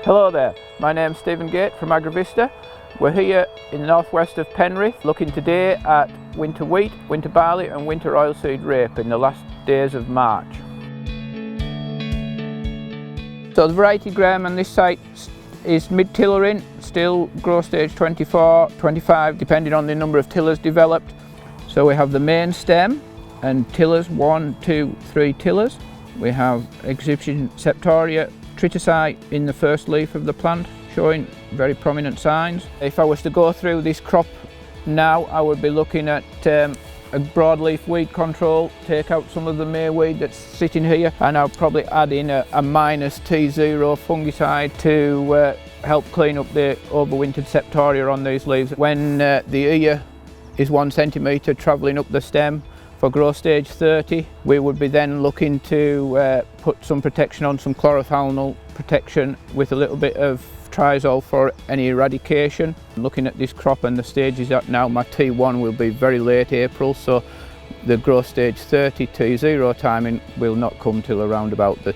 Hello there, my name's Stephen Gate from AgriVista. We're here in the northwest of Penrith looking today at winter wheat, winter barley and winter oilseed rape in the last days of March. So the variety, Graham, on this site is mid-tillering, still growth stage 24, 25 depending on the number of tillers developed. So we have the main stem and tillers, 1, 2, 3 tillers. We have exhibiting septoria tritici in the first leaf of the plant, showing very prominent signs. If I was to go through this crop now, I would be looking at a broadleaf weed control, take out some of the mayweed that's sitting here, and I'll probably add in a minus T0 fungicide to help clean up the overwintered septoria on these leaves. When the ear is 1 centimetre travelling up the stem for growth stage 30, we would be then looking to put some protection on, some chlorothalonil protection with a little bit of Triazole for any eradication. Looking at this crop and the stages at now, my T1 will be very late April, so the growth stage 30 T0 timing will not come till around about the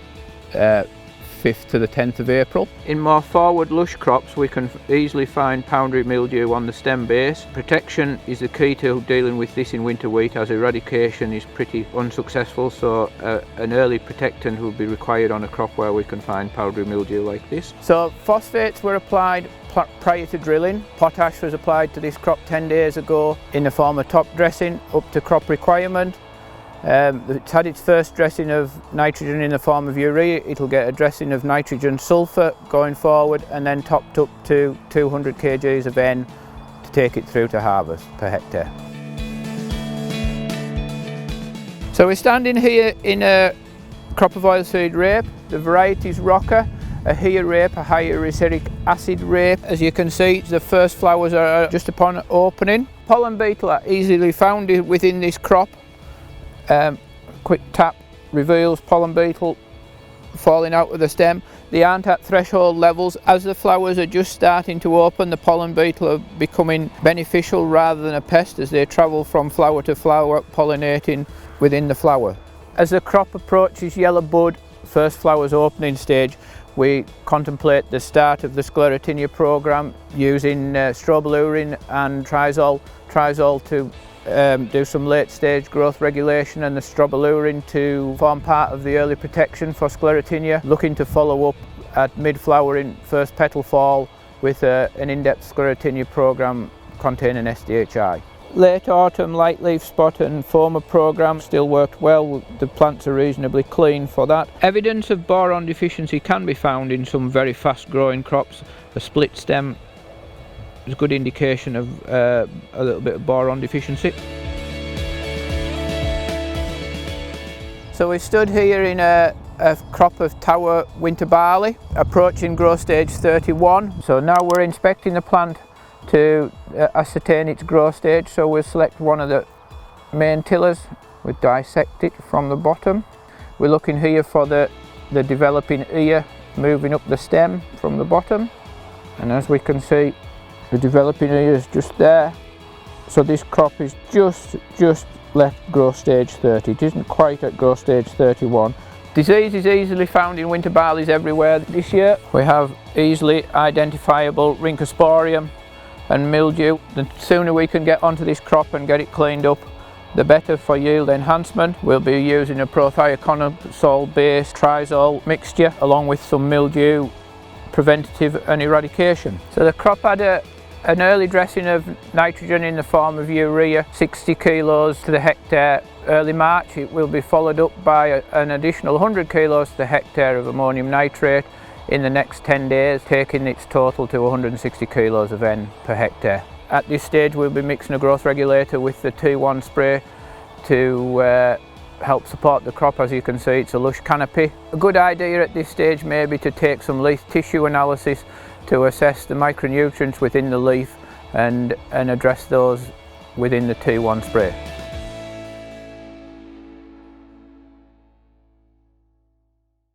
5th to the 10th of April. In more forward lush crops we can easily find powdery mildew on the stem base. Protection is the key to dealing with this in winter wheat, as eradication is pretty unsuccessful, so an early protectant will be required on a crop where we can find powdery mildew like this. So phosphates were applied prior to drilling. Potash was applied to this crop 10 days ago in the form of top dressing up to crop requirement. It's had its first dressing of nitrogen in the form of urea. It'll get a dressing of nitrogen sulphur going forward, and then topped up to 200 kgs of N to take it through to harvest per hectare. So we're standing here in a crop of oilseed rape. The variety is Rocker, a HEA rape, a high uric acid rape. As you can see, the first flowers are just upon opening. Pollen beetle are easily found within this crop. Quick tap reveals pollen beetle falling out of the stem. They aren't at threshold levels. As the flowers are just starting to open, the pollen beetle are becoming beneficial rather than a pest as they travel from flower to flower, pollinating within the flower. As the crop approaches yellow bud, first flowers opening stage, we contemplate the start of the Sclerotinia program using strobilurin and Triazole to do some late stage growth regulation, and the strobilurin to form part of the early protection for Sclerotinia, looking to follow up at mid-flowering, first petal fall with an in-depth Sclerotinia program containing SDHI. Late autumn light leaf spot and Phoma program still worked well. The plants are reasonably clean for that. Evidence of boron deficiency can be found in some very fast growing crops. A split stem is a good indication of a little bit of boron deficiency. So we stood here in a crop of Tower winter barley approaching growth stage 31. So now we're inspecting the plant to ascertain its growth stage. So we'll select one of the main tillers, we dissect it from the bottom. We're looking here for the developing ear moving up the stem from the bottom, and as we can see, the developing ear is just there. So this crop is just left growth stage 30. It isn't quite at growth stage 31. Disease is easily found in winter barleys everywhere this year. We have easily identifiable Rhynchosporium and mildew. The sooner we can get onto this crop and get it cleaned up, the better for yield enhancement. We'll be using a prothioconazole based Triazole mixture along with some mildew preventative and eradication. So the crop had an early dressing of nitrogen in the form of urea, 60 kilos to the hectare early March. It will be followed up by an additional 100 kilos to the hectare of ammonium nitrate in the next 10 days, taking its total to 160 kilos of N per hectare. At this stage we'll be mixing a growth regulator with the T1 spray to help support the crop. As you can see, it's a lush canopy. A good idea at this stage may be to take some leaf tissue analysis to assess the micronutrients within the leaf and address those within the T1 spray.